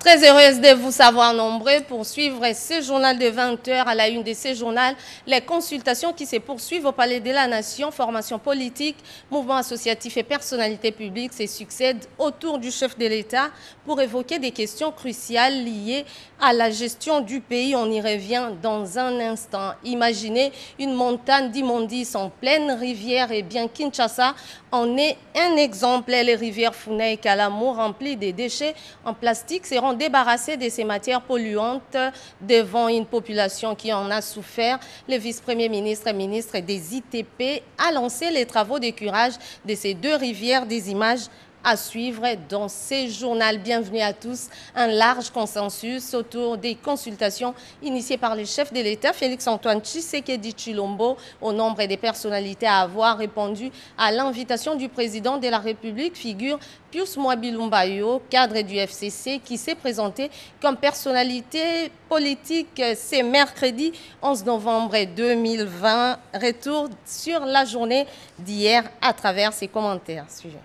Très heureuse de vous savoir nombreux pour suivre ce journal de 20 h à la une de ce journal. Les consultations qui se poursuivent au Palais de la Nation, formation politique, mouvement associatif et personnalité publique se succèdent autour du chef de l'État pour évoquer des questions cruciales liées à la gestion du pays. On y revient dans un instant. Imaginez une montagne d'immondices en pleine rivière et bien Kinshasa en est un exemple. Les rivières Funai et Kalamu remplies de déchets en plastique seront débarrassés de ces matières polluantes devant une population qui en a souffert. Le vice-premier ministre et ministre des ITP a lancé les travaux de curage de ces deux rivières. Des images à suivre dans ce journal. Bienvenue à tous. Un large consensus autour des consultations initiées par le chef de l'État, Félix-Antoine Tshisekedi Tshilombo, au nombre des personnalités à avoir répondu à l'invitation du président de la République, figure Pius Mwabilumbayo, cadre du FCC, qui s'est présenté comme personnalité politique ce mercredi 11 novembre 2020. Retour sur la journée d'hier à travers ses commentaires. Suivez.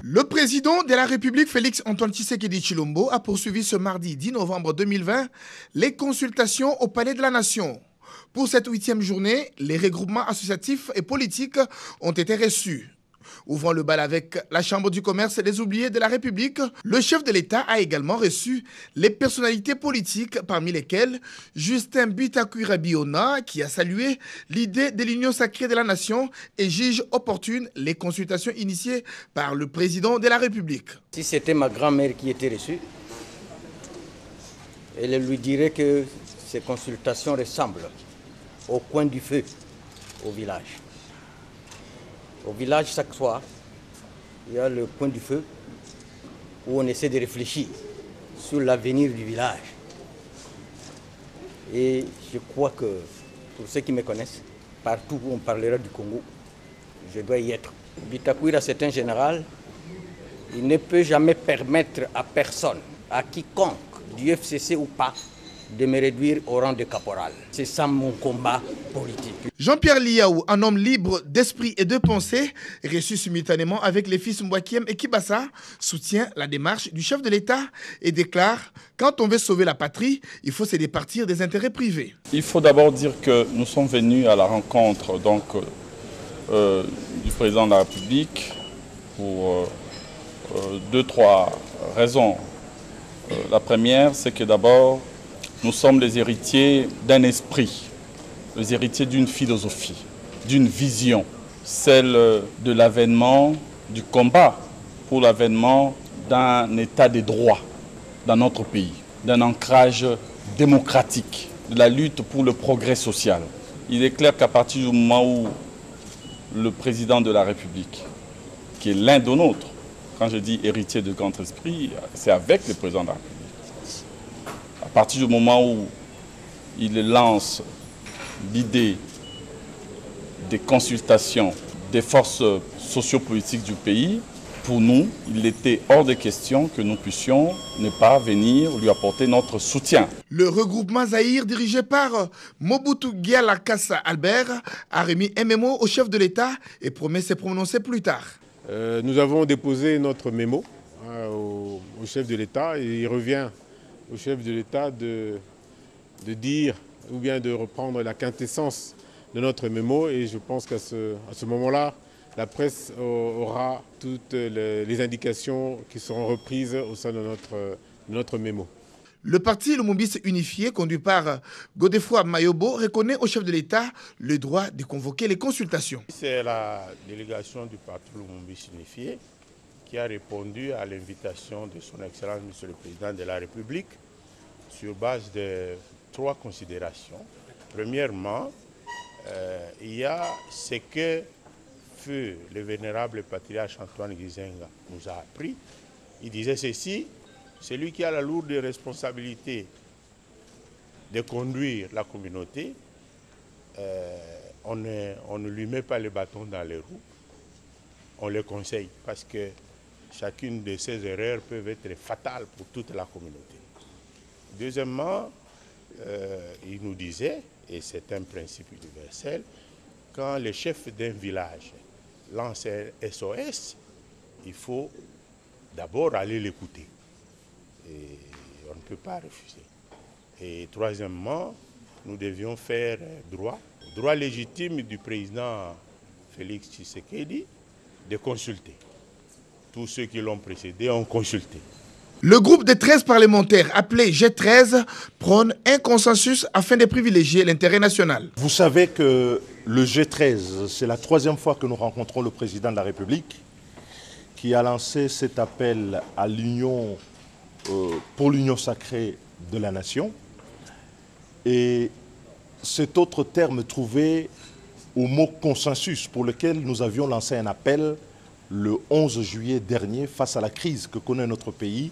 Le président de la République, Félix-Antoine Tshisekedi Tshilombo, a poursuivi ce mardi 10 novembre 2020 les consultations au Palais de la Nation. Pour cette 8e journée, les regroupements associatifs et politiques ont été reçus. Ouvrant le bal avec la Chambre du commerce et des oubliés de la République, le chef de l'État a également reçu les personnalités politiques, parmi lesquelles Justin Bitakwira Biona, qui a salué l'idée de l'Union sacrée de la Nation et juge opportune les consultations initiées par le président de la République. Si c'était ma grand-mère qui était reçue, elle lui dirait que ces consultations ressemblent au coin du feu au village. Au village, chaque soir, il y a le coin du feu où on essaie de réfléchir sur l'avenir du village. Et je crois que, pour ceux qui me connaissent, partout où on parlera du Congo, je dois y être. Bitakwira, c'est un général. Il ne peut jamais permettre à personne, à quiconque, du FCC ou pas, de me réduire au rang de caporal. C'est ça mon combat politique. Jean-Pierre Liaou, un homme libre d'esprit et de pensée, reçu simultanément avec les fils Mbwakiem et Kibasa, soutient la démarche du chef de l'État et déclare « Quand on veut sauver la patrie, il faut se départir des intérêts privés ». Il faut d'abord dire que nous sommes venus à la rencontre du président de la République pour deux, trois raisons. La première, c'est que d'abord, nous sommes les héritiers d'un esprit, les héritiers d'une philosophie, d'une vision, celle de l'avènement, du combat pour l'avènement d'un état de droit dans notre pays, d'un ancrage démocratique, de la lutte pour le progrès social. Il est clair qu'à partir du moment où le président de la République, qui est l'un de nôtres, quand je dis héritier de grand esprit, c'est avec le président de la République. À partir du moment où il lance l'idée des consultations des forces sociopolitiques du pays, pour nous, il était hors de question que nous puissions ne pas venir lui apporter notre soutien. Le regroupement Zahir, dirigé par Mobutu Gyalakassa Albert, a remis un mémo au chef de l'État et promet de se prononcer plus tard. Nous avons déposé notre mémo au chef de l'État et il revient au chef de l'État de dire ou bien de reprendre la quintessence de notre mémo, et je pense qu'à ce moment-là, la presse aura toutes les indications qui seront reprises au sein de notre mémo. Le parti Lumumbis unifié, conduit par Godefroid Mayobo, reconnaît au chef de l'État le droit de convoquer les consultations. C'est la délégation du parti Lumumbis unifié qui a répondu à l'invitation de son Excellence, Monsieur le Président de la République, sur base de 3 considérations. Premièrement, il y a ce que feu le vénérable patriarche Antoine Gizenga nous a appris. Il disait ceci: celui qui a la lourde responsabilité de conduire la communauté, on ne lui met pas le bâton dans les roues, on le conseille, parce que chacune de ces erreurs peut être fatale pour toute la communauté. Deuxièmement, il nous disait, et c'est un principe universel, quand le chef d'un village lance un SOS, il faut d'abord aller l'écouter. Et on ne peut pas refuser. Et troisièmement, nous devions faire droit légitime du président Félix Tshisekedi de consulter. Tous ceux qui l'ont précédé ont consulté. Le groupe des 13 parlementaires appelé G13 prône un consensus afin de privilégier l'intérêt national. Vous savez que le G13, c'est la 3e fois que nous rencontrons le président de la République qui a lancé cet appel à l'union pour l'union sacrée de la nation. Et cet autre terme trouvé au mot consensus pour lequel nous avions lancé un appel le 11 juillet dernier face à la crise que connaît notre pays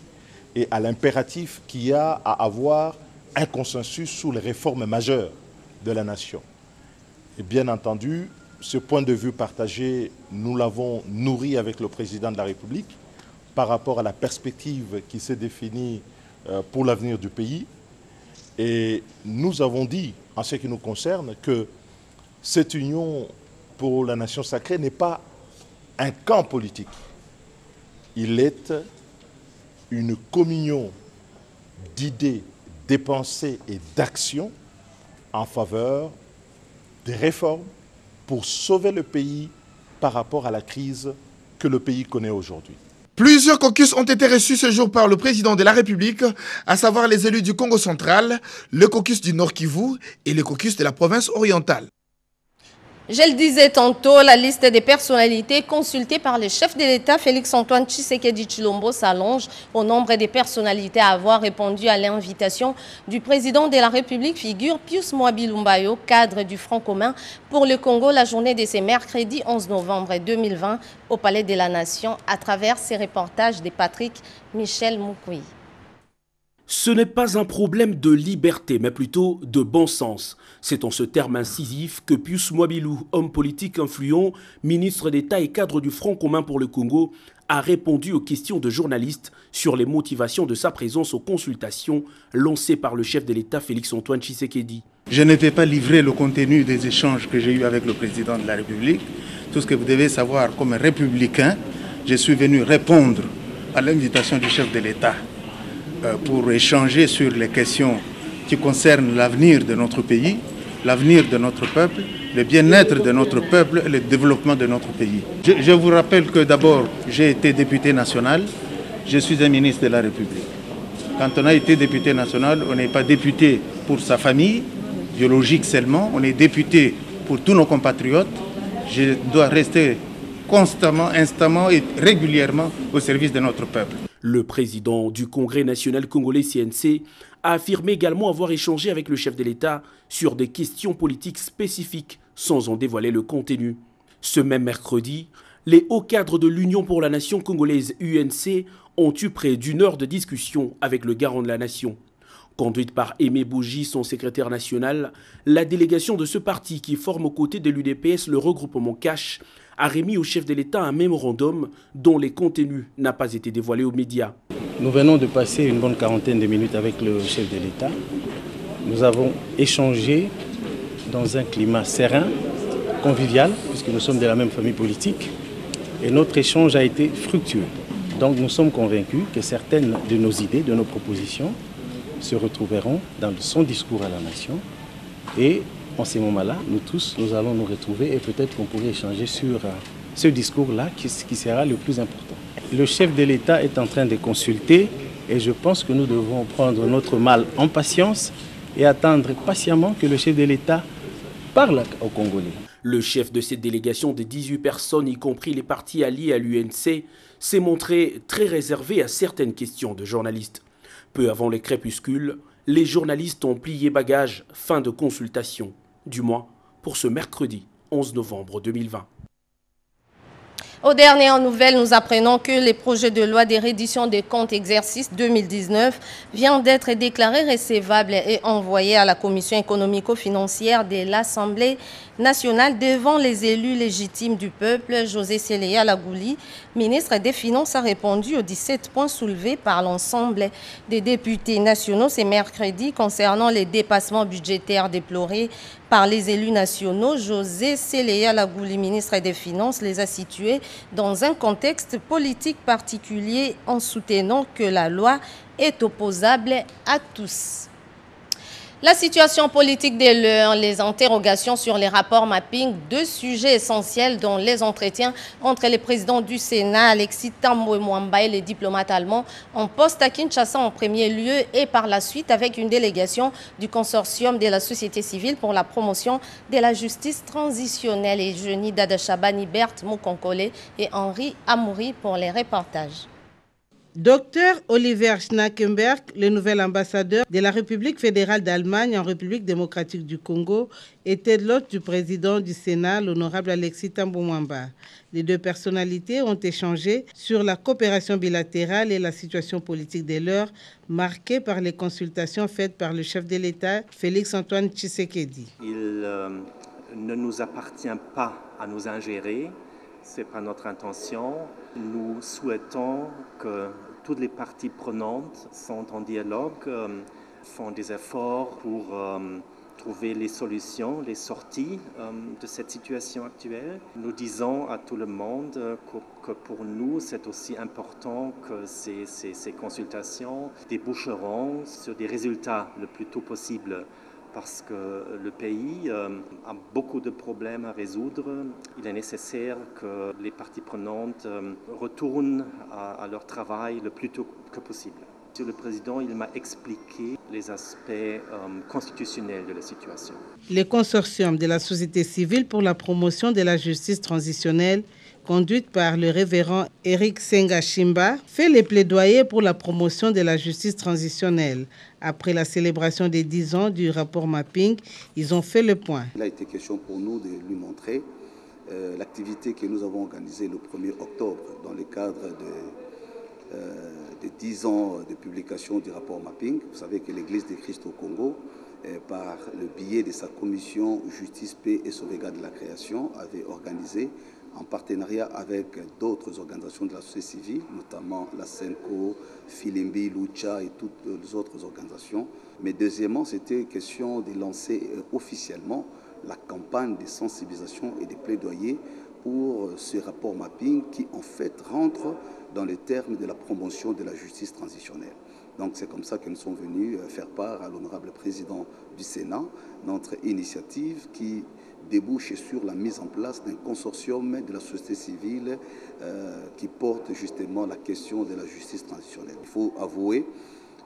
et à l'impératif qu'il y a à avoir un consensus sur les réformes majeures de la nation. Et bien entendu, ce point de vue partagé, nous l'avons nourri avec le président de la République par rapport à la perspective qui s'est définie pour l'avenir du pays. Et nous avons dit, en ce qui nous concerne, que cette union pour la nation sacrée n'est pas un camp politique. Il est une communion d'idées, de pensées et d'actions en faveur des réformes pour sauver le pays par rapport à la crise que le pays connaît aujourd'hui. Plusieurs caucus ont été reçus ce jour par le président de la République, à savoir les élus du Congo central, le caucus du Nord Kivu et le caucus de la province orientale. Je le disais tantôt, la liste des personnalités consultées par le chef de l'État, Félix-Antoine Tshisekedi Tshilombo, s'allonge au nombre des personnalités à avoir répondu à l'invitation du président de la République. Figure Pius Mwabilumbayo, cadre du Front commun pour le Congo, la journée de ce mercredi 11 novembre 2020 au Palais de la Nation, à travers ces reportages de Patrick Michel Moukoui. Ce n'est pas un problème de liberté, mais plutôt de bon sens. C'est en ce terme incisif que Pius Mwabilou, homme politique influent, ministre d'État et cadre du Front commun pour le Congo, a répondu aux questions de journalistes sur les motivations de sa présence aux consultations lancées par le chef de l'État Félix-Antoine Tshisekedi. Je ne vais pas livrer le contenu des échanges que j'ai eus avec le président de la République. Tout ce que vous devez savoir comme républicain, je suis venu répondre à l'invitation du chef de l'État pour échanger sur les questions qui concernent l'avenir de notre pays, l'avenir de notre peuple, le bien-être de notre peuple et le développement de notre pays. Je vous rappelle que d'abord, j'ai été député national, je suis un ministre de la République. Quand on a été député national, on n'est pas député pour sa famille, biologique seulement, on est député pour tous nos compatriotes. Je dois rester constamment, instamment et régulièrement au service de notre peuple. Le président du Congrès national congolais CNC a affirmé également avoir échangé avec le chef de l'État sur des questions politiques spécifiques sans en dévoiler le contenu. Ce même mercredi, les hauts cadres de l'Union pour la Nation congolaise UNC ont eu près d'une heure de discussion avec le garant de la nation. Conduite par Aimé Bougie, son secrétaire national, la délégation de ce parti qui forme aux côtés de l'UDPS le regroupement Cash a remis au chef de l'État un mémorandum dont les contenus n'ont pas été dévoilés aux médias. Nous venons de passer une bonne quarantaine de minutes avec le chef de l'État. Nous avons échangé dans un climat serein, convivial, puisque nous sommes de la même famille politique, et notre échange a été fructueux. Donc nous sommes convaincus que certaines de nos idées, de nos propositions, se retrouveront dans son discours à la nation. Et en ces moments-là, nous tous, nous allons nous retrouver et peut-être qu'on pourrait échanger sur ce discours-là qui sera le plus important. Le chef de l'État est en train de consulter et je pense que nous devons prendre notre mal en patience et attendre patiemment que le chef de l'État parle aux Congolais. Le chef de cette délégation de 18 personnes, y compris les partis alliés à l'UNC, s'est montré très réservé à certaines questions de journalistes. Peu avant les crépuscules, les journalistes ont plié bagages, fin de consultation, du moins pour ce mercredi 11 novembre 2020. Aux dernières nouvelles, nous apprenons que le projet de loi de reddition des comptes exercice 2019 vient d'être déclaré recevable et envoyé à la Commission économico-financière de l'Assemblée nationale devant les élus légitimes du peuple. José Séléa Lagouli, ministre des Finances, a répondu aux 17 points soulevés par l'ensemble des députés nationaux ce mercredi concernant les dépassements budgétaires déplorés par les élus nationaux. José Séléa Lagouli, ministre des Finances, les a situés dans un contexte politique particulier en soutenant que la loi est opposable à tous. La situation politique de l'heure, les interrogations sur les rapports mapping, deux sujets essentiels dont les entretiens entre les présidents du Sénat, Alexis Thambwe Mwamba et les diplomates allemands en poste à Kinshasa en premier lieu et par la suite avec une délégation du consortium de la société civile pour la promotion de la justice transitionnelle et Jeuni Dadachabani, Berthe Moukonkole et Henri Amouri pour les reportages. Dr Oliver Schnackenberg, le nouvel ambassadeur de la République fédérale d'Allemagne en République démocratique du Congo, était l'hôte du président du Sénat, l'honorable Alexis Thambwe Mwamba. Les deux personnalités ont échangé sur la coopération bilatérale et la situation politique de l'heure, marquée par les consultations faites par le chef de l'État, Félix-Antoine Tshisekedi. Il ne nous appartient pas à nous ingérer. Ce n'est pas notre intention. Nous souhaitons que toutes les parties prenantes sont en dialogue, font des efforts pour trouver les solutions, les sorties de cette situation actuelle. Nous disons à tout le monde que pour nous, c'est aussi important que ces consultations déboucheront sur des résultats le plus tôt possible. Parce que le pays a beaucoup de problèmes à résoudre. Il est nécessaire que les parties prenantes retournent à leur travail le plus tôt que possible. Monsieur le Président, il m'a expliqué les aspects constitutionnels de la situation. Le consortium de la société civile pour la promotion de la justice transitionnelle, conduite par le révérend Eric Sengashimba, fait les plaidoyers pour la promotion de la justice transitionnelle. Après la célébration des 10 ans du rapport mapping, ils ont fait le point. Il a été question pour nous de lui montrer l'activité que nous avons organisée le 1er octobre dans le cadre de 10 ans de publication du rapport mapping. Vous savez que l'Église de Christ au Congo, par le biais de sa commission Justice, Paix et Sauvegarde de la Création, avait organisé en partenariat avec d'autres organisations de la société civile, notamment la SENCO, Filimbi, Lucha et toutes les autres organisations. Mais deuxièmement, c'était question de lancer officiellement la campagne de sensibilisation et de plaidoyer pour ce rapport mapping qui en fait rentre dans les termes de la promotion de la justice transitionnelle. Donc c'est comme ça que nous sommes venus faire part à l'honorable président du Sénat, notre initiative qui débouche sur la mise en place d'un consortium de la société civile qui porte justement la question de la justice transitionnelle. Il faut avouer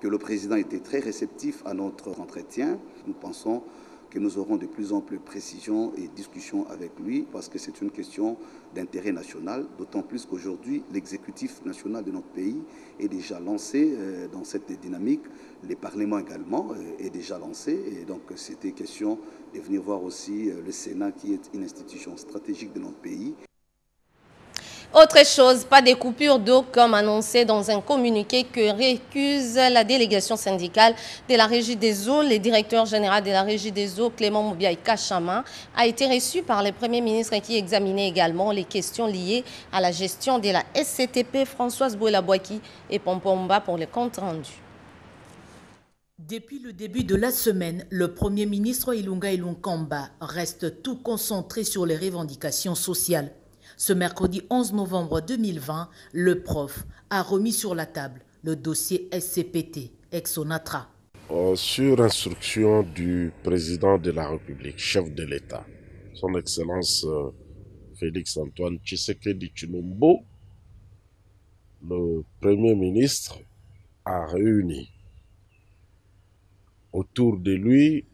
que le président était très réceptif à notre entretien. Nous pensons que nous aurons de plus en plus de précisions et discussions avec lui parce que c'est une question d'intérêt national, d'autant plus qu'aujourd'hui, l'exécutif national de notre pays est déjà lancé dans cette dynamique. Le Parlement également est déjà lancé et donc c'était question de venir voir aussi le Sénat qui est une institution stratégique de notre pays. Autre chose, pas de coupure d'eau comme annoncé dans un communiqué que récuse la délégation syndicale de la Régie des eaux. Le directeur général de la Régie des eaux, Clément Moubiaï Kachama, a été reçu par le Premier ministre qui examinait également les questions liées à la gestion de la SCTP. Françoise Bouelabouaki et Pompomba pour le compte rendu. Depuis le début de la semaine, le Premier ministre Ilunga Ilunkamba reste tout concentré sur les revendications sociales. Ce mercredi 11 novembre 2020, le prof a remis sur la table le dossier SCPT, ex-Onatra. Sur instruction du président de la République, chef de l'État, son Excellence Félix-Antoine Tshisekedi Tshilombo, le Premier ministre a réuni autour de lui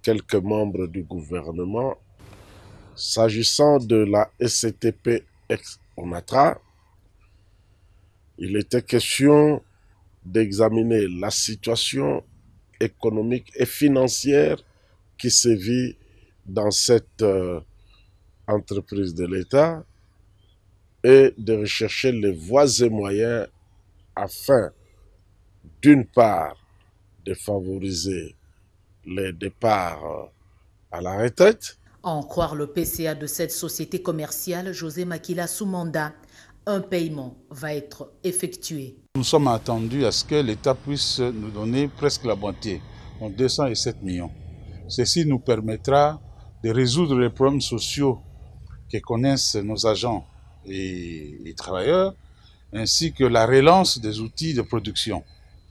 quelques membres du gouvernement. S'agissant de la SCTP ex-Onatra, il était question d'examiner la situation économique et financière qui sévit dans cette entreprise de l'État et de rechercher les voies et moyens afin, d'une part, de favoriser les départs à la retraite. En croire le PCA de cette société commerciale, José Makila Soumanda, un paiement va être effectué. Nous sommes attendus à ce que l'État puisse nous donner presque la moitié, donc 207 millions. Ceci nous permettra de résoudre les problèmes sociaux que connaissent nos agents et travailleurs, ainsi que la relance des outils de production.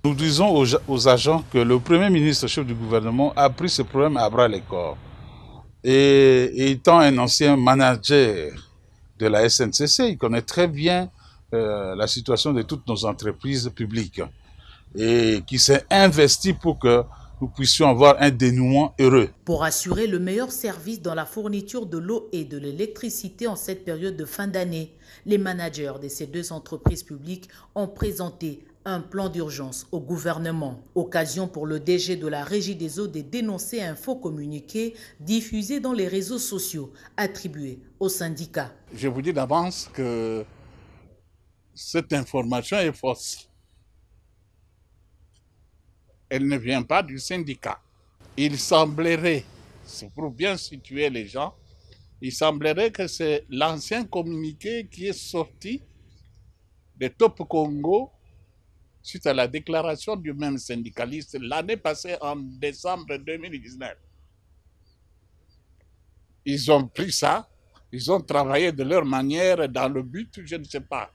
Nous disons aux agents que le Premier ministre, chef du gouvernement, a pris ce problème à bras le corps. Et étant un ancien manager de la SNCC, il connaît très bien la situation de toutes nos entreprises publiques et qui s'est investi pour que nous puissions avoir un dénouement heureux. Pour assurer le meilleur service dans la fourniture de l'eau et de l'électricité en cette période de fin d'année, les managers de ces deux entreprises publiques ont présenté un plan d'urgence au gouvernement. Occasion pour le DG de la Régie des eaux de dénoncer un faux communiqué diffusé dans les réseaux sociaux attribué aux syndicats. Je vous dis d'avance que cette information est fausse. Elle ne vient pas du syndicat. Il semblerait, c'est pour bien situer les gens, il semblerait que c'est l'ancien communiqué qui est sorti de Top Congo suite à la déclaration du même syndicaliste l'année passée en décembre 2019. Ils ont pris ça, ils ont travaillé de leur manière dans le but, je ne sais pas,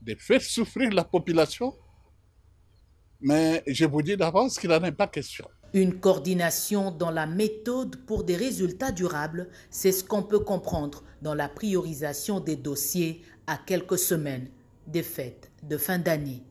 de faire souffrir la population. Mais je vous dis d'avance qu'il n'en est pas question. Une coordination dans la méthode pour des résultats durables, c'est ce qu'on peut comprendre dans la priorisation des dossiers à quelques semaines des fêtes de fin d'année.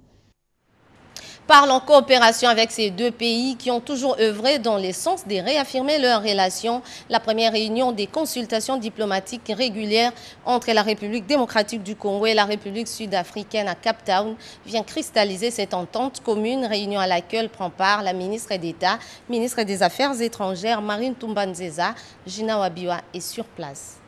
Parlons coopération avec ces deux pays qui ont toujours œuvré dans le sens de réaffirmer leurs relations. La première réunion des consultations diplomatiques régulières entre la République démocratique du Congo et la République sud-africaine à Cape Town vient cristalliser cette entente commune, réunion à laquelle prend part la ministre d'État, ministre des Affaires étrangères, Marine Toumba-Nzeza. Gina Wabiwa est sur place.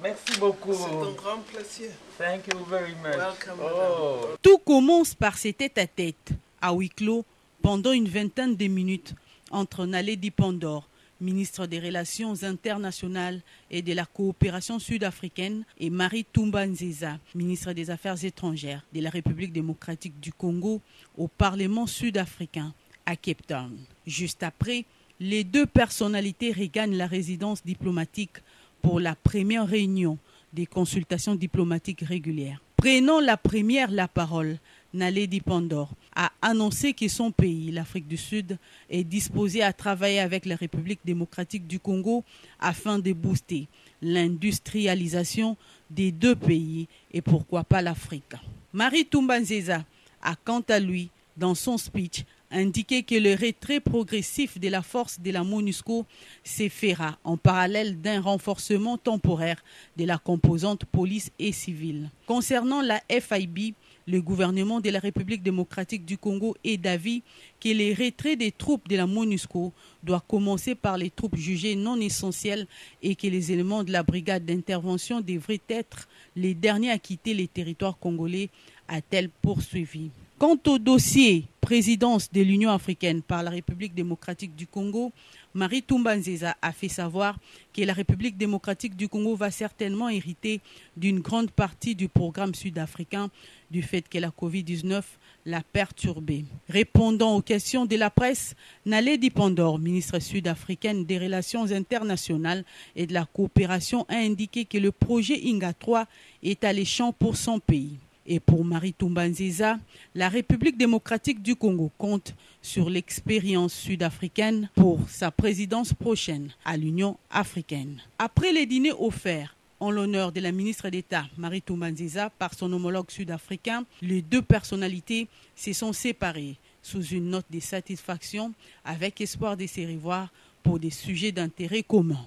Merci beaucoup. C'est un grand plaisir. Thank you very much. Welcome. Tout commence par ces tête-à-tête à huis clos pendant une vingtaine de minutes entre Naledi Pandor, ministre des Relations internationales et de la coopération sud-africaine, et Marie Toumba-Nzeza, ministre des Affaires étrangères de la République démocratique du Congo, au Parlement sud-africain à Cape Town. Juste après, les deux personnalités regagnent la résidence diplomatique pour la première réunion des consultations diplomatiques régulières. Prenant la première la parole, Naledi Pandor a annoncé que son pays, l'Afrique du Sud, est disposé à travailler avec la République démocratique du Congo afin de booster l'industrialisation des deux pays et pourquoi pas l'Afrique. Marie Toumba-Nzeza a quant à lui, dans son speech, indiqué que le retrait progressif de la force de la MONUSCO se fera en parallèle d'un renforcement temporaire de la composante police et civile. Concernant la FIB, le gouvernement de la République démocratique du Congo est d'avis que le retrait des troupes de la MONUSCO doit commencer par les troupes jugées non essentielles et que les éléments de la brigade d'intervention devraient être les derniers à quitter les territoires congolais, a-t-elle poursuivi. Quant au dossier présidence de l'Union africaine par la République démocratique du Congo, Marie Toumba-Nzeza a fait savoir que la République démocratique du Congo va certainement hériter d'une grande partie du programme sud-africain du fait que la Covid-19 l'a perturbé. Répondant aux questions de la presse, Naledi Pandor, ministre sud-africaine des Relations internationales et de la coopération, a indiqué que le projet Inga 3 est alléchant pour son pays. Et pour Marie Toumba-Nzeza, la République démocratique du Congo compte sur l'expérience sud-africaine pour sa présidence prochaine à l'Union africaine. Après les dîners offerts en l'honneur de la ministre d'État Marie Toumba-Nzeza par son homologue sud-africain, les deux personnalités se sont séparées sous une note de satisfaction avec espoir de se revoir pour des sujets d'intérêt commun.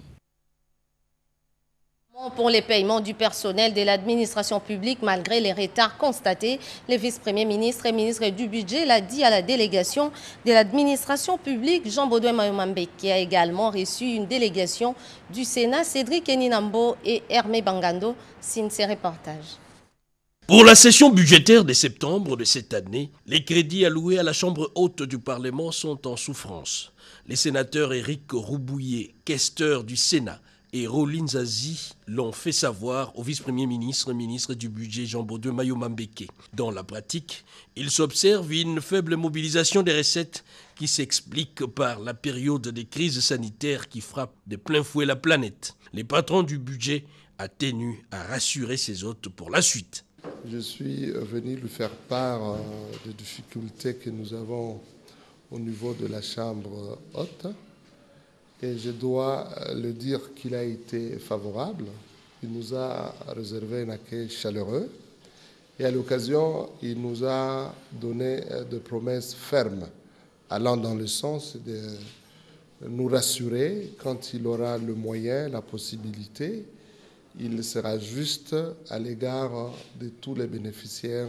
Pour les paiements du personnel de l'administration publique, malgré les retards constatés, le vice-premier ministre et ministre du Budget l'a dit à la délégation de l'administration publique, Jean-Baudouin Mayomambe, qui a également reçu une délégation du Sénat, Cédric Eninambo et Hermé Bangando, signe ces reportages. Pour la session budgétaire de septembre de cette année, les crédits alloués à la Chambre haute du Parlement sont en souffrance. Les sénateurs Éric Roubouillet, questeur du Sénat, et Rollin Zazi l'ont fait savoir au vice-premier ministre, ministre du budget Jean-Baudouin Mayomambeke. Dans la pratique, il s'observe une faible mobilisation des recettes qui s'explique par la période des crises sanitaires qui frappent de plein fouet la planète. Les patrons du budget a tenu à rassurer ses hôtes pour la suite. Je suis venu lui faire part des difficultés que nous avons au niveau de la chambre haute. Et je dois le dire qu'il a été favorable. Il nous a réservé un accueil chaleureux. Et à l'occasion, il nous a donné des promesses fermes, allant dans le sens de nous rassurer quand il aura le moyen, la possibilité. Il sera juste à l'égard de tous les bénéficiaires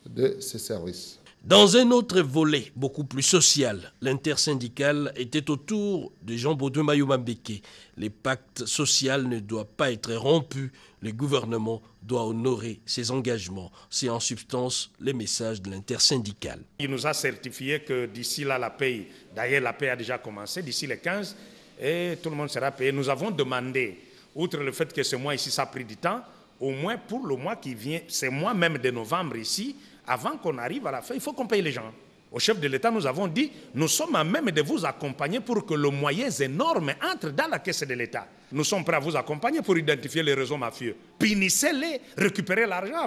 de ces services. Dans un autre volet, beaucoup plus social, l'intersyndical était autour de Jean-Baudouin Mayomambeke. Les pactes sociaux ne doivent pas être rompus. Le gouvernement doit honorer ses engagements. C'est en substance les messages de l'intersyndical. Il nous a certifié que d'ici là, la paie, d'ailleurs la paie a déjà commencé, d'ici les 15, et tout le monde sera payé. Nous avons demandé, outre le fait que ce mois ici, ça a pris du temps, au moins pour le mois qui vient, c'est mois même de novembre ici, avant qu'on arrive à la fin, il faut qu'on paye les gens. Au chef de l'État, nous avons dit, nous sommes à même de vous accompagner pour que le moyen énorme entre dans la caisse de l'État. Nous sommes prêts à vous accompagner pour identifier les réseaux mafieux. Punissez-les, récupérez l'argent.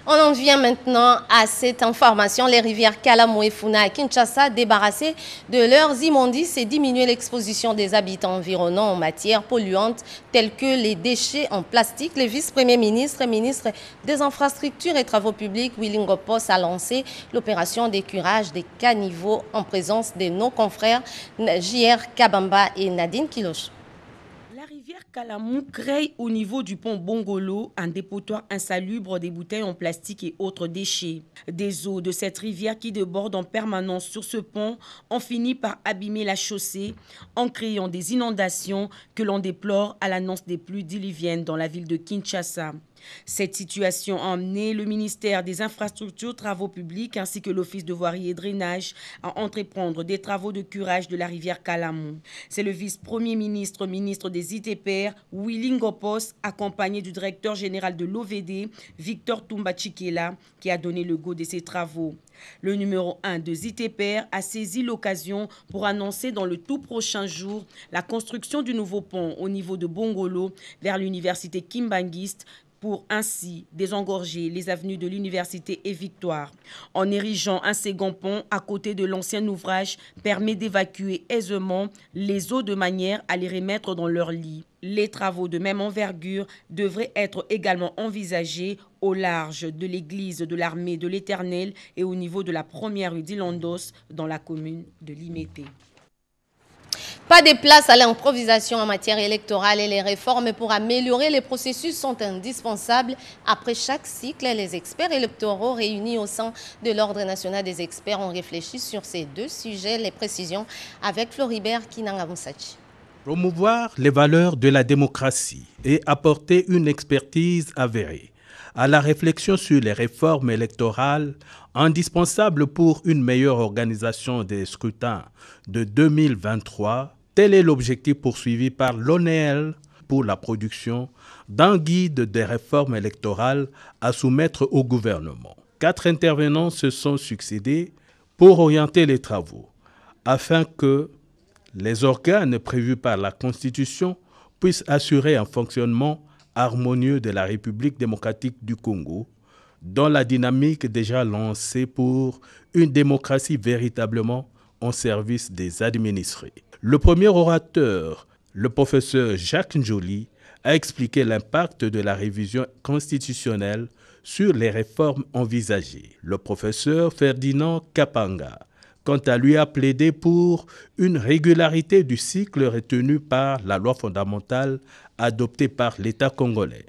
On en vient maintenant à cette information. Les rivières Kalamu et Funa à Kinshasa, débarrassées de leurs immondices et diminuer l'exposition des habitants environnants en matières polluantes telles que les déchets en plastique. Le vice-premier ministre et ministre des Infrastructures et Travaux publics, Willy Ngopos, a lancé l'opération d'écurage des caniveaux en présence de nos confrères JR Kabamba et Nadine Kiloche. La rivière Kalamu crée au niveau du pont Bongolo un dépotoir insalubre des bouteilles en plastique et autres déchets. Des eaux de cette rivière qui débordent en permanence sur ce pont ont fini par abîmer la chaussée en créant des inondations que l'on déplore à l'annonce des pluies diluviennes dans la ville de Kinshasa. Cette situation a amené le ministère des Infrastructures, Travaux publics ainsi que l'Office de voirie et drainage à entreprendre des travaux de curage de la rivière Kalamu. C'est le vice-premier ministre, ministre des ITPR, Willy Ngopos, accompagné du directeur général de l'OVD, Victor Toumba-Chikela, qui a donné le go de ces travaux. Le numéro 1 de ZITPR a saisi l'occasion pour annoncer dans le tout prochain jour la construction du nouveau pont au niveau de Bongolo vers l'université Kimbanguiste, pour ainsi désengorger les avenues de l'université et Victoire. En érigeant un second pont à côté de l'ancien ouvrage permet d'évacuer aisément les eaux de manière à les remettre dans leur lit. Les travaux de même envergure devraient être également envisagés au large de l'église de l'armée de l'Éternel et au niveau de la première rue d'Ilandos dans la commune de Limete. Pas de place à l'improvisation en matière électorale et les réformes pour améliorer les processus sont indispensables. Après chaque cycle, les experts électoraux réunis au sein de l'Ordre national des experts ont réfléchi sur ces deux sujets. Les précisions avec Floribert Kinanga-Moussachi. Promouvoir les valeurs de la démocratie et apporter une expertise avérée à la réflexion sur les réformes électorales indispensables pour une meilleure organisation des scrutins de 2023. Tel est l'objectif poursuivi par l'ONEL pour la production d'un guide des réformes électorales à soumettre au gouvernement. 4 intervenants se sont succédés pour orienter les travaux, afin que les organes prévus par la Constitution puissent assurer un fonctionnement harmonieux de la République démocratique du Congo, dans la dynamique déjà lancée pour une démocratie véritablement au service des administrés. Le premier orateur, le professeur Jacques Njoli, a expliqué l'impact de la révision constitutionnelle sur les réformes envisagées. Le professeur Ferdinand Kapanga, quant à lui, a plaidé pour une régularité du cycle retenu par la loi fondamentale adoptée par l'État congolais.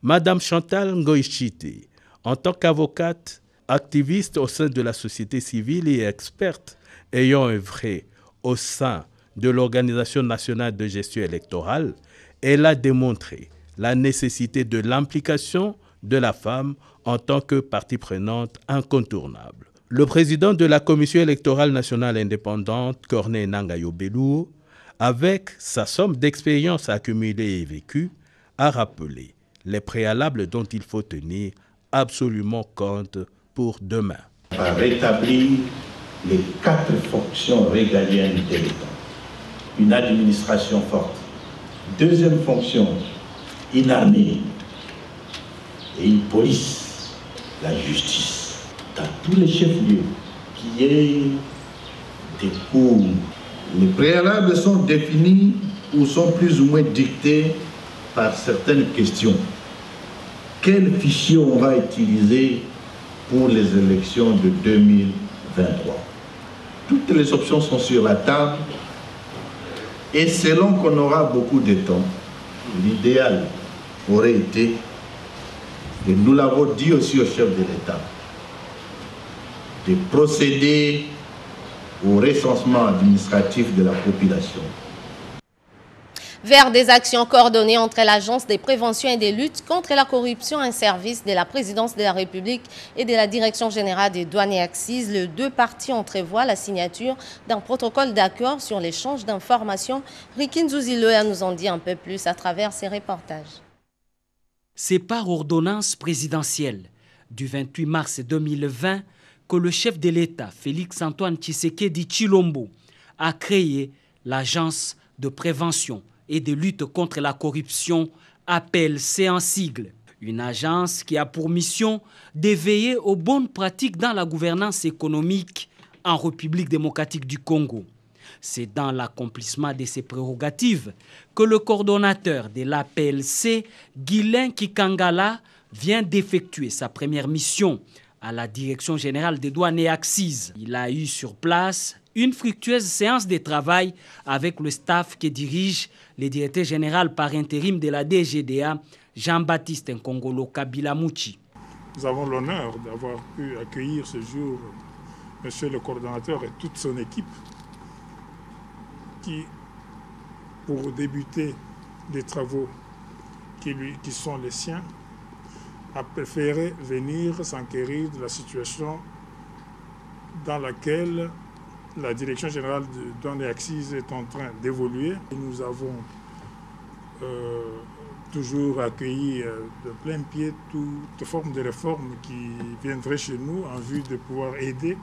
Madame Chantal Ngoïchite, en tant qu'avocate, activiste au sein de la société civile et experte ayant œuvré au sein de l'Organisation nationale de gestion électorale, elle a démontré la nécessité de l'implication de la femme en tant que partie prenante incontournable. Le président de la Commission électorale nationale indépendante, Corneille Nangayo Belou, avec sa somme d'expérience accumulée et vécue, a rappelé les préalables dont il faut tenir absolument compte pour demain. À rétablir les 4 fonctions régaliennes de l'État. Une administration forte. Deuxième fonction, une armée et une police, la justice. Dans tous les chefs-lieux, qui est des cours. Les préalables sont définis ou sont plus ou moins dictés par certaines questions. Quel fichier on va utiliser pour les élections de 2023? Toutes les options sont sur la table et selon qu'on aura beaucoup de temps, l'idéal aurait été, et nous l'avons dit aussi au chef de l'État, de procéder au recensement administratif de la population. Vers des actions coordonnées entre l'Agence des préventions et des luttes contre la corruption, un service de la présidence de la République et de la Direction générale des douanes et accises, les deux parties entrevoient la signature d'un protocole d'accord sur l'échange d'informations. Rikin Zouziloya nous en dit un peu plus à travers ses reportages. C'est par ordonnance présidentielle du 28 mars 2020 que le chef de l'État, Félix-Antoine Tshisekedi Tshilombo, a créé l'Agence de prévention et de lutte contre la corruption, APLC en sigle. Une agence qui a pour mission de veiller aux bonnes pratiques dans la gouvernance économique en République démocratique du Congo. C'est dans l'accomplissement de ces prérogatives que le coordonnateur de l'APLC, Guilain Kikangala, vient d'effectuer sa première mission à la Direction générale des douanes et accises. Il a eu sur place une fructueuse séance de travail avec le staff que dirige le directeur général par intérim de la DGDA, Jean-Baptiste Nkongolo Kabila Mouchi. Nous avons l'honneur d'avoir pu accueillir ce jour monsieur le coordonnateur et toute son équipe qui, pour débuter les travaux qui sont les siens, a préféré venir s'enquérir de la situation dans laquelle la Direction générale de douanes et accises est en train d'évoluer. Nous avons toujours accueilli de plein pied toute forme de réforme qui viendrait chez nous en vue de pouvoir aider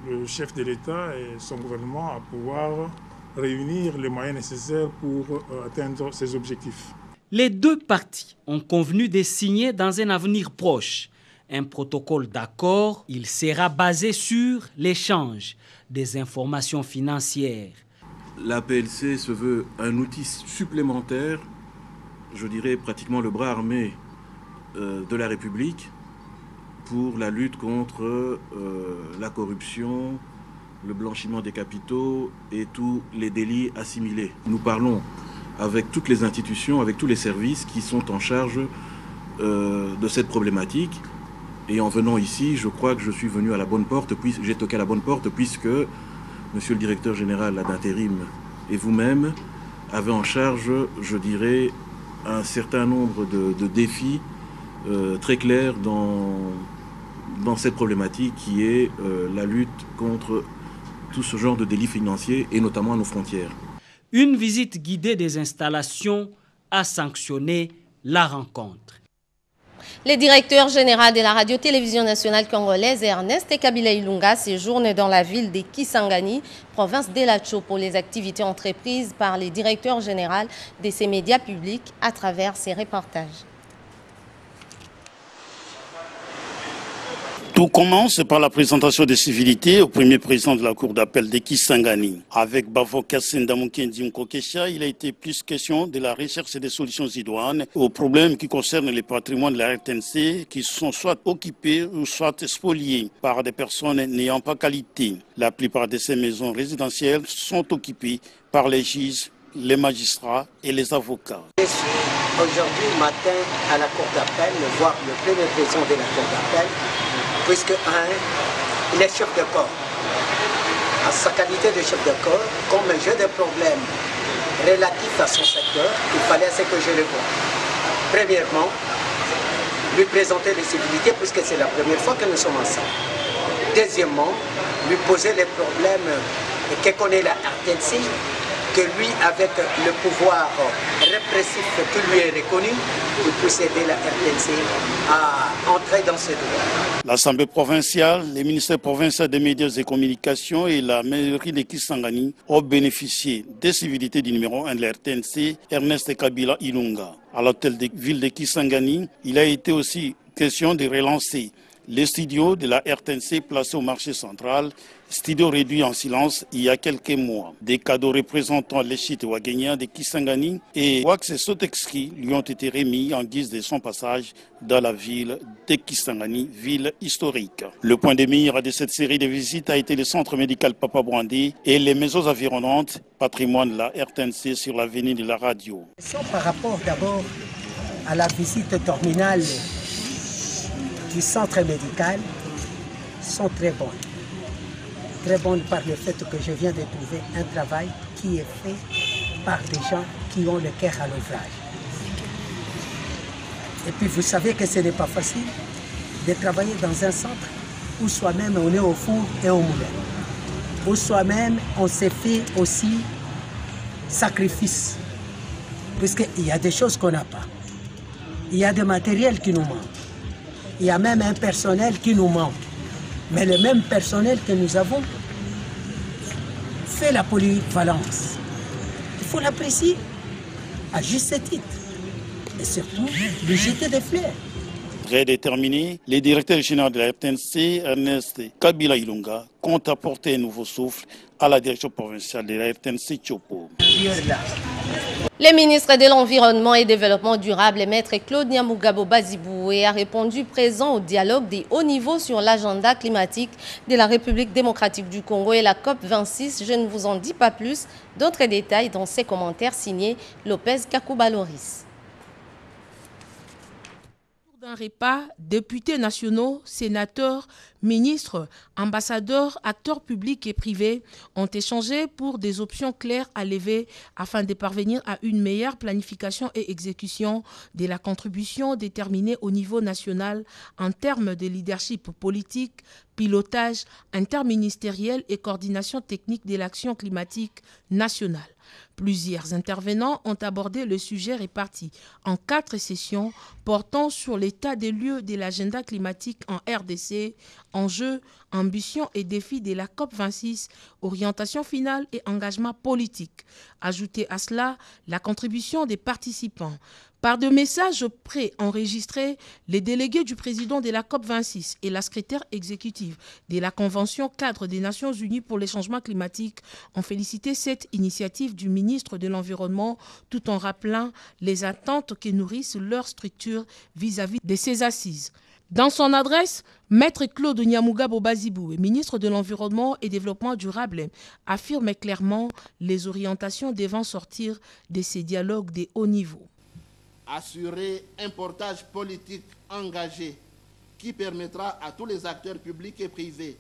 le chef de l'État et son gouvernement à pouvoir réunir les moyens nécessaires pour atteindre ses objectifs. Les deux parties ont convenu de signer dans un avenir proche un protocole d'accord. Il sera basé sur l'échange des informations financières. L'APLC se veut un outil supplémentaire, je dirais pratiquement le bras armé de la République pour la lutte contre la corruption, le blanchiment des capitaux et tous les délits assimilés. Nous parlons avec toutes les institutions, avec tous les services qui sont en charge de cette problématique. Et en venant ici, je crois que je suis venu à la bonne porte, j'ai toqué à la bonne porte, puisque monsieur le directeur général d'intérim et vous-même avez en charge, je dirais, un certain nombre de défis très clairs dans cette problématique qui est la lutte contre tout ce genre de délits financiers et notamment à nos frontières. Une visite guidée des installations a sanctionné la rencontre. Le directeur général de la radio-télévision nationale congolaise, Ernest Kabila Ilunga, séjourne dans la ville de Kisangani, province d'Elacho, pour les activités entreprises par les directeurs généraux de ces médias publics à travers ses reportages. Tout commence par la présentation des civilités au premier président de la Cour d'appel de Kisangani. Avec Bavo Kassenda Mukendi Mkokesha, il a été plus question de la recherche et des solutions idoines aux problèmes qui concernent les patrimoines de la RTNC qui sont soit occupés ou soit spoliés par des personnes n'ayant pas qualité. La plupart de ces maisons résidentielles sont occupées par les juges, les magistrats et les avocats. Je suis aujourd'hui matin à la Cour d'appel, voir le premier président de la Cour d'appel, puisque il est chef de corps. À sa qualité de chef de corps, comme j'ai des problèmes relatifs à son secteur, il fallait ce que je le vois. Premièrement, lui présenter les civilités, puisque c'est la première fois que nous sommes ensemble. Deuxièmement, lui poser les problèmes que connaît la RTNC, que lui, avec le pouvoir répressif qui lui est reconnu, il puisse aider la RTNC à entrer dans ses droits. L'Assemblée provinciale, les ministères provinciaux des médias et communications et la mairie de Kisangani ont bénéficié des civilités du numéro 1 de la RTNC, Ernest Kabila Ilunga. À l'hôtel de ville de Kisangani, il a été aussi question de relancer les studios de la RTNC placés au marché central, studio réduit en silence il y a quelques mois. Des cadeaux représentant les sites ouaguéniens de Kisangani et Wax Sotexki lui ont été remis en guise de son passage dans la ville de Kisangani, ville historique. Le point de mire de cette série de visites a été le centre médical Papa Bouandé et les maisons environnantes, patrimoine de la RTNC sur l'avenue de la radio. Par rapport d'abord à la visite terminale du centre médical sont très bonnes. Très bonnes par le fait que je viens de trouver un travail qui est fait par des gens qui ont le cœur à l'ouvrage. Et puis vous savez que ce n'est pas facile de travailler dans un centre où soi-même on est au four et au moulin. Où soi-même on s'est fait aussi sacrifice. Puisqu'il y a des choses qu'on n'a pas. Il y a des matériels qui nous manquent. Il y a même un personnel qui nous manque. Mais le même personnel que nous avons fait la polyvalence. Il faut l'apprécier à juste titre. Et surtout, lui jeter des fleurs. Très déterminé, le directeur général de la RTNC, Ernest Kabila Ilunga, compte apporter un nouveau souffle à la direction provinciale de la RTNC Tchopo. Le ministre de l'Environnement et Développement durable, Maître Claude Nyamugabo Baziboué, a répondu présent au dialogue des hauts niveaux sur l'agenda climatique de la République démocratique du Congo et la COP26. Je ne vous en dis pas plus. D'autres détails dans ces commentaires signés Lopez Kakouba-Loris. D'un repas, députés nationaux, sénateurs, ministres, ambassadeurs, acteurs publics et privés ont échangé pour des options claires à lever afin de parvenir à une meilleure planification et exécution de la contribution déterminée au niveau national en termes de leadership politique, pilotage interministériel et coordination technique de l'action climatique nationale. Plusieurs intervenants ont abordé le sujet réparti en 4 sessions portant sur l'état des lieux de l'agenda climatique en RDC, enjeux, ambitions et défis de la COP26, orientation finale et engagement politique. Ajoutez à cela la contribution des participants. Par de messages pré-enregistrés, les délégués du président de la COP26 et la secrétaire exécutive de la Convention cadre des Nations Unies pour les changements climatiques ont félicité cette initiative du ministre de l'Environnement tout en rappelant les attentes que nourrissent leurs structures vis-à-vis de ces assises. Dans son adresse, Maître Claude Nyamugabo Baziboué, ministre de l'Environnement et Développement durable, affirme clairement les orientations devant sortir de ces dialogues de haut niveau. Assurer un portage politique engagé qui permettra à tous les acteurs publics et privés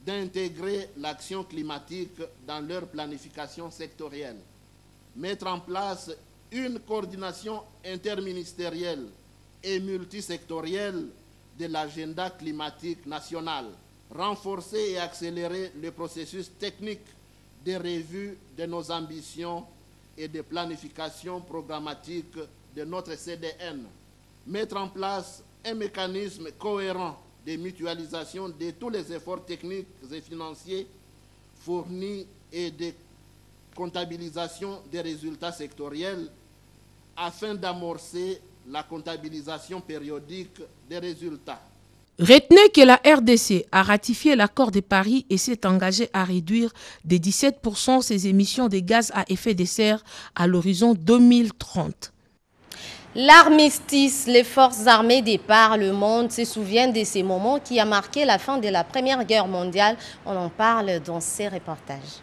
d'intégrer l'action climatique dans leur planification sectorielle. Mettre en place une coordination interministérielle et multisectorielle de l'agenda climatique national. Renforcer et accélérer le processus technique de revue de nos ambitions et de planification programmatique de notre CDN, mettre en place un mécanisme cohérent de mutualisation de tous les efforts techniques et financiers fournis et de comptabilisation des résultats sectoriels afin d'amorcer la comptabilisation périodique des résultats. Retenez que la RDC a ratifié l'accord de Paris et s'est engagée à réduire de 17% ses émissions de gaz à effet de serre à l'horizon 2030. L'armistice, les forces armées départent le monde se souviennent de ces moments qui a marqué la fin de la Première Guerre mondiale. On en parle dans ces reportages.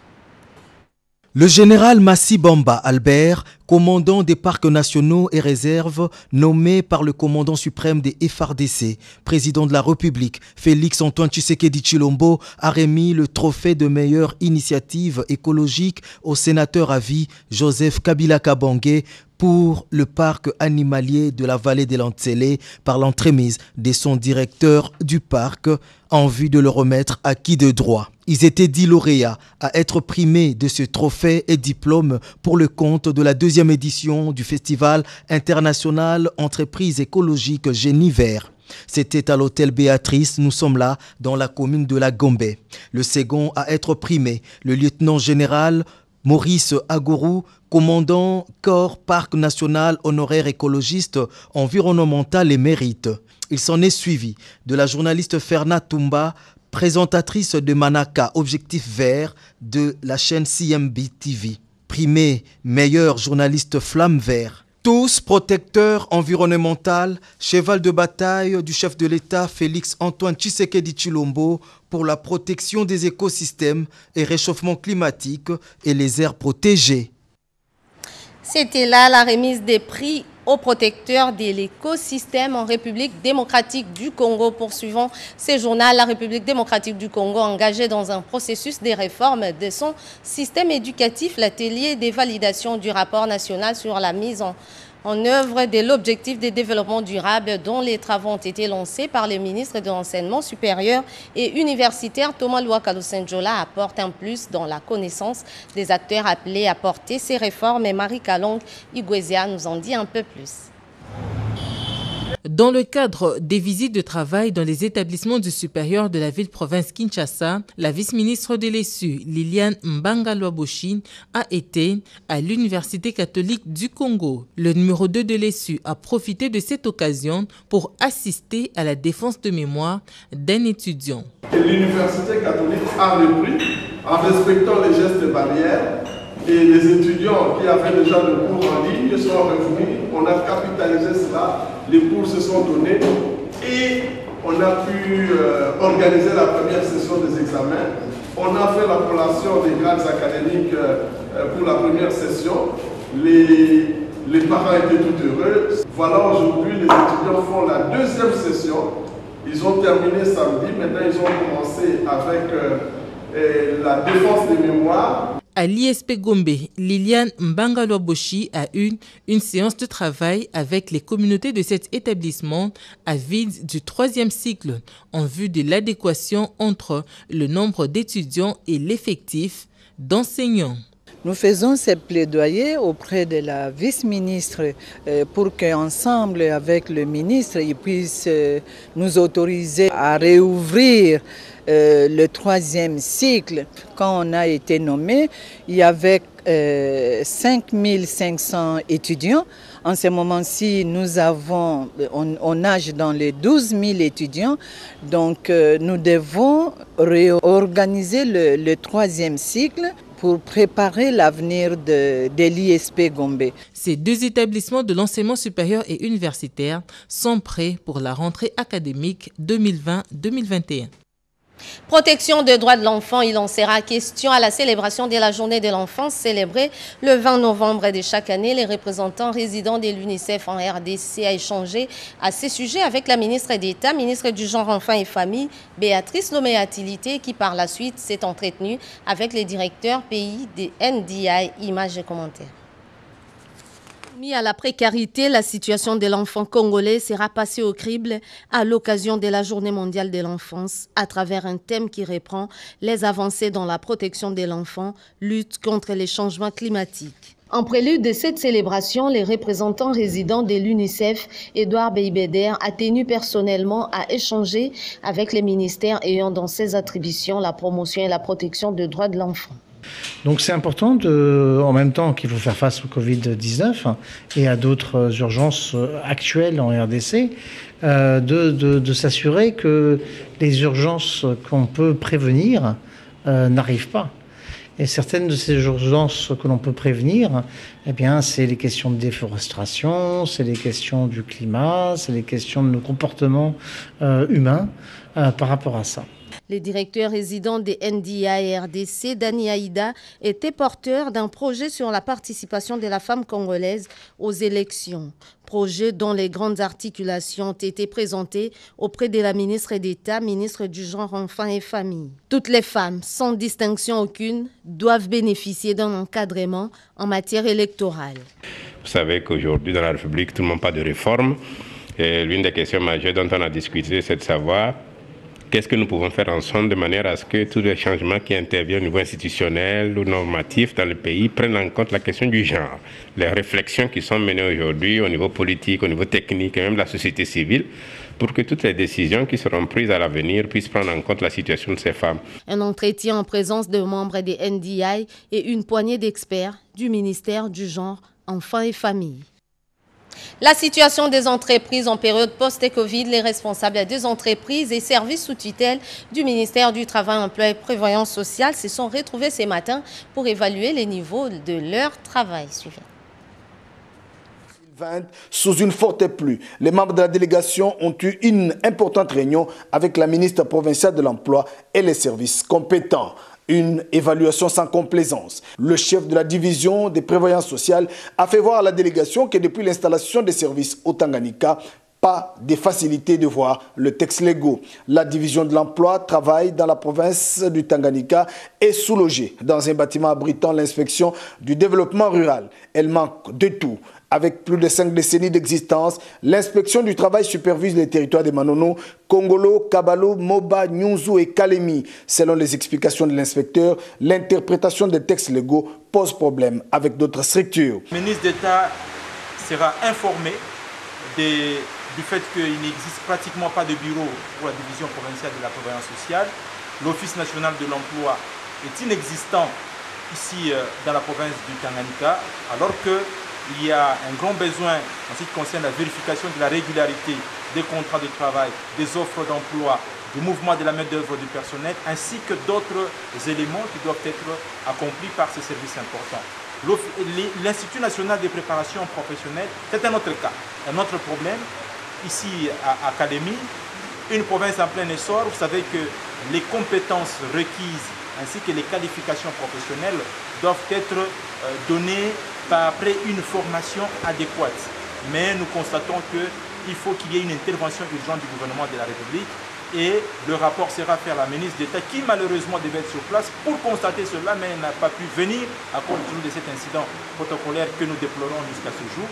Le général Massi Bamba Albert, commandant des parcs nationaux et réserves, nommé par le commandant suprême des FARDC, président de la République, Félix Antoine Tshisekedi Tshilombo, a remis le trophée de meilleure initiative écologique au sénateur à vie Joseph Kabila Kabange pour le parc animalier de la vallée des Lantzélé par l'entremise de son directeur du parc en vue de le remettre acquis de droit. Ils étaient 10 lauréats à être primés de ce trophée et diplôme pour le compte de la 2e édition du Festival international Entreprises écologiques Génie Vert. C'était à l'hôtel Béatrice, nous sommes là dans la commune de la Gombe. Le second à être primé, le lieutenant-général Maurice Agourou, commandant corps parc national honoraire écologiste environnemental et mérite. Il s'en est suivi de la journaliste Ferna Toumba, présentatrice de Manaka Objectif Vert de la chaîne CMB TV. Primé meilleur journaliste Flamme Vert. Tous protecteurs environnementaux, cheval de bataille du chef de l'État Félix Antoine Tshisekedi Tshilombo pour la protection des écosystèmes et réchauffement climatique et les aires protégées. C'était là la remise des prix aux protecteurs de l'écosystème en République démocratique du Congo. Poursuivant ces journaux, la République démocratique du Congo engagée dans un processus de réforme de son système éducatif, l'atelier des validations du rapport national sur la mise en œuvre de l'objectif de développement durable dont les travaux ont été lancés par le ministre de l'Enseignement supérieur et universitaire Thomas Louakalo Senjola apporte un plus dans la connaissance des acteurs appelés à porter ces réformes. Et Marie Kalong Igwezia nous en dit un peu plus. Dans le cadre des visites de travail dans les établissements du supérieur de la ville-province Kinshasa, la vice-ministre de l'ESU, Liliane Mbanga-Lwaboshi, a été à l'Université catholique du Congo. Le numéro 2 de l'ESU a profité de cette occasion pour assister à la défense de mémoire d'un étudiant. L'Université catholique a repris en respectant les gestes barrières et les étudiants qui avaient déjà le cours en ligne sont revenus. On a capitalisé cela. Les cours se sont donnés et on a pu organiser la première session des examens. On a fait la collation des grades académiques pour la première session. Les parents étaient tout heureux. Voilà, aujourd'hui, les étudiants font la deuxième session. Ils ont terminé samedi. Maintenant, ils ont commencé avec la défense des mémoires. À l'ISP Gombe, Liliane Mbanga-Lwaboshi a eu une séance de travail avec les communautés de cet établissement avide du 3e cycle en vue de l'adéquation entre le nombre d'étudiants et l'effectif d'enseignants. Nous faisons ces plaidoyers auprès de la vice-ministre pour qu'ensemble avec le ministre, il puisse nous autoriser à réouvrir le 3e cycle. Quand on a été nommé, il y avait 5500 étudiants. En ce moment-ci, on nage dans les 12 000 étudiants. Donc, nous devons réorganiser le 3e cycle pour préparer l'avenir de l'ISP Gombe. Ces deux établissements de l'enseignement supérieur et universitaire sont prêts pour la rentrée académique 2020-2021. Protection des droits de l'enfant, il en sera question à la célébration de la journée de l'enfance célébrée le 20 novembre de chaque année. Les représentants résidents de l'UNICEF en RDC a échangé à ce sujet avec la ministre d'État, ministre du Genre, Enfants et Famille, Béatrice Lomé-Atilité, qui par la suite s'est entretenue avec les directeurs pays des NDI. Images et commentaires. Mis à la précarité, la situation de l'enfant congolais sera passée au crible à l'occasion de la Journée mondiale de l'enfance à travers un thème qui reprend les avancées dans la protection de l'enfant, lutte contre les changements climatiques. En prélude de cette célébration, les représentants résidents de l'UNICEF, Edouard Beibeder, a tenu personnellement à échanger avec les ministères ayant dans ses attributions la promotion et la protection des droits de l'enfant. Donc c'est important, en même temps qu'il faut faire face au Covid-19 et à d'autres urgences actuelles en RDC, de s'assurer que les urgences qu'on peut prévenir n'arrivent pas. Et certaines de ces urgences que l'on peut prévenir, eh bien, c'est les questions de déforestation, c'est les questions du climat, c'est les questions de nos comportements humains par rapport à ça. Les directeurs résidents des NDI et RDC, Dani Aïda, étaient porteurs d'un projet sur la participation de la femme congolaise aux élections. Projet dont les grandes articulations ont été présentées auprès de la ministre d'État, ministre du Genre, Enfants et Famille. Toutes les femmes, sans distinction aucune, doivent bénéficier d'un encadrement en matière électorale. Vous savez qu'aujourd'hui, dans la République, tout le monde parle de réforme. Et l'une des questions majeures dont on a discuté, c'est de savoir qu'est-ce que nous pouvons faire ensemble de manière à ce que tous les changements qui interviennent au niveau institutionnel ou normatif dans le pays prennent en compte la question du genre. Les réflexions qui sont menées aujourd'hui au niveau politique, au niveau technique et même de la société civile, pour que toutes les décisions qui seront prises à l'avenir puissent prendre en compte la situation de ces femmes. Un entretien en présence de membres des NDI et une poignée d'experts du ministère du Genre, Enfants et Familles. La situation des entreprises en période post-Covid, les responsables des entreprises et services sous tutelle du ministère du Travail, Emploi et Prévoyance sociale se sont retrouvés ce matin pour évaluer les niveaux de leur travail. Suivez. Sous une forte pluie, les membres de la délégation ont eu une importante réunion avec la ministre provinciale de l'Emploi et les services compétents. Une évaluation sans complaisance. Le chef de la division des prévoyances sociales a fait voir à la délégation que depuis l'installation des services au Tanganyika, pas de facilité de voir le texte légaux. La division de l'emploi travaille dans la province du Tanganyika et sous-logée dans un bâtiment abritant l'inspection du développement rural. Elle manque de tout. Avec plus de 5 décennies d'existence, l'inspection du travail supervise les territoires de Manono, Kongolo, Kabalo, Moba, Nyunzu et Kalemi. Selon les explications de l'inspecteur, l'interprétation des textes légaux pose problème avec d'autres structures. Le ministre d'État sera informé du fait qu'il n'existe pratiquement pas de bureau pour la division provinciale de la prévoyance sociale. L'Office national de l'emploi est inexistant ici dans la province du Tanganyika, alors qu'il y a un grand besoin en ce qui concerne la vérification de la régularité des contrats de travail, des offres d'emploi, du mouvement de la main-d'œuvre du personnel, ainsi que d'autres éléments qui doivent être accomplis par ces services importants. L'Institut national de préparation professionnelle, c'est un autre cas, un autre problème. Ici à Kalemi, une province en plein essor, vous savez que les compétences requises ainsi que les qualifications professionnelles doivent être données après une formation adéquate. Mais nous constatons qu'il faut qu'il y ait une intervention urgente du gouvernement de la République et le rapport sera fait à la ministre d'État qui malheureusement devait être sur place pour constater cela, mais n'a pas pu venir à cause de cet incident protocolaire que nous déplorons jusqu'à ce jour.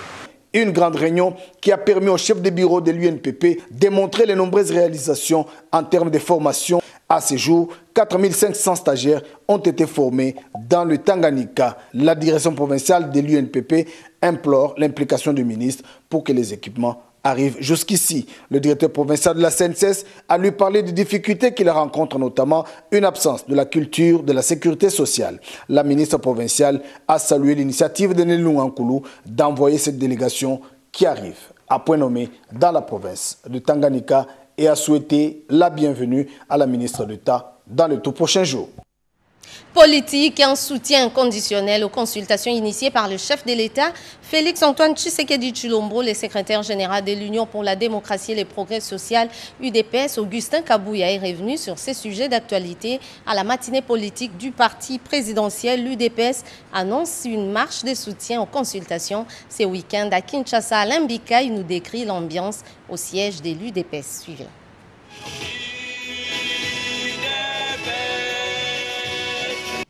Une grande réunion qui a permis au chef de bureau de l'UNPP de montrer les nombreuses réalisations en termes de formation. À ce jour, 4500 stagiaires ont été formés dans le Tanganyika. La direction provinciale de l'UNPP implore l'implication du ministre pour que les équipements arrivent jusqu'ici. Le directeur provincial de la CNSS a lui parlé des difficultés qu'il rencontre, notamment une absence de la culture de la sécurité sociale. La ministre provinciale a salué l'initiative de Nelou Nkoulou d'envoyer cette délégation qui arrive à point nommé dans la province de Tanganyika et a souhaité la bienvenue à la ministre d'État dans les tout prochains jours. Politique et un soutien inconditionnel aux consultations initiées par le chef de l'État, Félix-Antoine Tshisekedi Tshilombo, le secrétaire général de l'Union pour la démocratie et le progrès social UDPS, Augustin Kabouya, est revenu sur ces sujets d'actualité à la matinée politique du parti présidentiel. L'UDPS annonce une marche de soutien aux consultations ce week-end à Kinshasa. Alain Bika, il nous décrit l'ambiance au siège de l'UDPS. Suivez.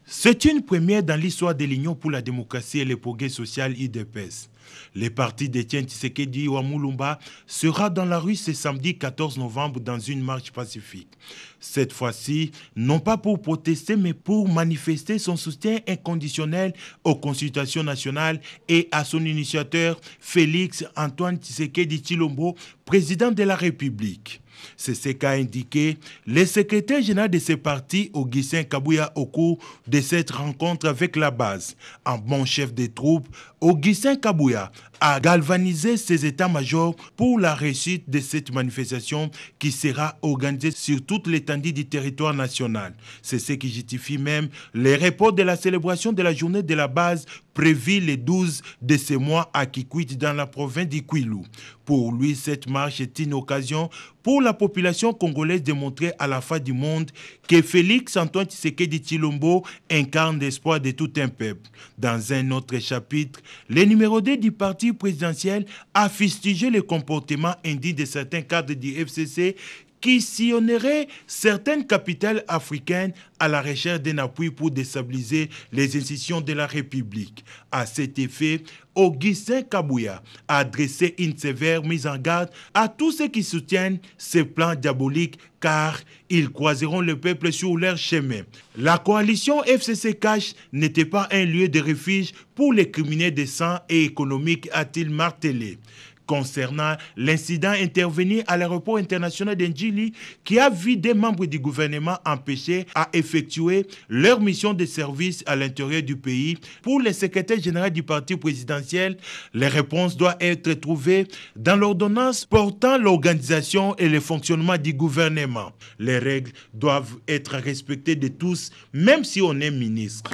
C'est une première dans l'histoire de l'Union pour la démocratie et le progrès social UDPS. Le parti d'Étienne Tshisekedi Wamulumba sera dans la rue ce samedi 14 novembre dans une marche pacifique. Cette fois-ci, non pas pour protester, mais pour manifester son soutien inconditionnel aux consultations nationales et à son initiateur Félix-Antoine Tshisekedi Tshilombo, président de la République. C'est ce qu'a indiqué le secrétaire général de ce parti, Augustin Kabouya, au cours de cette rencontre avec la base. En bon chef des troupes, Augustin Kabouya a galvanisé ses états-majors pour la réussite de cette manifestation qui sera organisée sur toute l'étendue du territoire national. C'est ce qui justifie même les reports de la célébration de la journée de la base prévue le 12 de ce mois à Kikwit dans la province du Kwilu. Pour lui, cette marche est une occasion pour la population congolaise de montrer à la face du monde que Félix-Antoine Tshisekedi Tshilombo incarne l'espoir de tout un peuple. Dans un autre chapitre, le numéro 2 du parti présidentiel a fustigé le comportement indigne de certains cadres du FCC qui sillonnerait certaines capitales africaines à la recherche d'un appui pour déstabiliser les institutions de la République. À cet effet, Augustin Kabouya a adressé une sévère mise en garde à tous ceux qui soutiennent ces plans diaboliques car ils croiseront le peuple sur leur chemin. La coalition FCC Cash n'était pas un lieu de refuge pour les criminels de sang et économiques, a-t-il martelé. Concernant l'incident intervenu à l'aéroport international d'Ndjili qui a vu des membres du gouvernement empêchés à effectuer leur mission de service à l'intérieur du pays, pour le secrétaire général du parti présidentiel, les réponses doivent être trouvées dans l'ordonnance portant l'organisation et le fonctionnement du gouvernement. Les règles doivent être respectées de tous, même si on est ministre.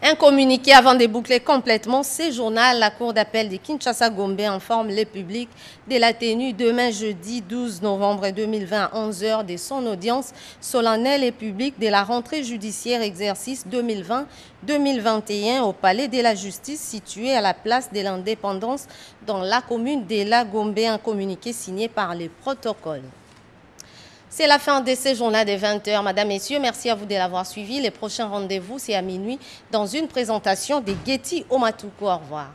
Un communiqué avant de boucler complètement ce journal. La Cour d'appel de Kinshasa-Gombe informe le public de la tenue demain jeudi 12 novembre 2020 à 11h de son audience solennelle et publique de la rentrée judiciaire exercice 2020-2021 au Palais de la Justice situé à la place de l'Indépendance dans la commune de la Gombe. Un communiqué signé par les protocoles. C'est la fin de ce journal de 20h. Madame, Messieurs, merci à vous de l'avoir suivi. Les prochains rendez-vous, c'est à minuit dans une présentation des Getty Omatouko. Au revoir.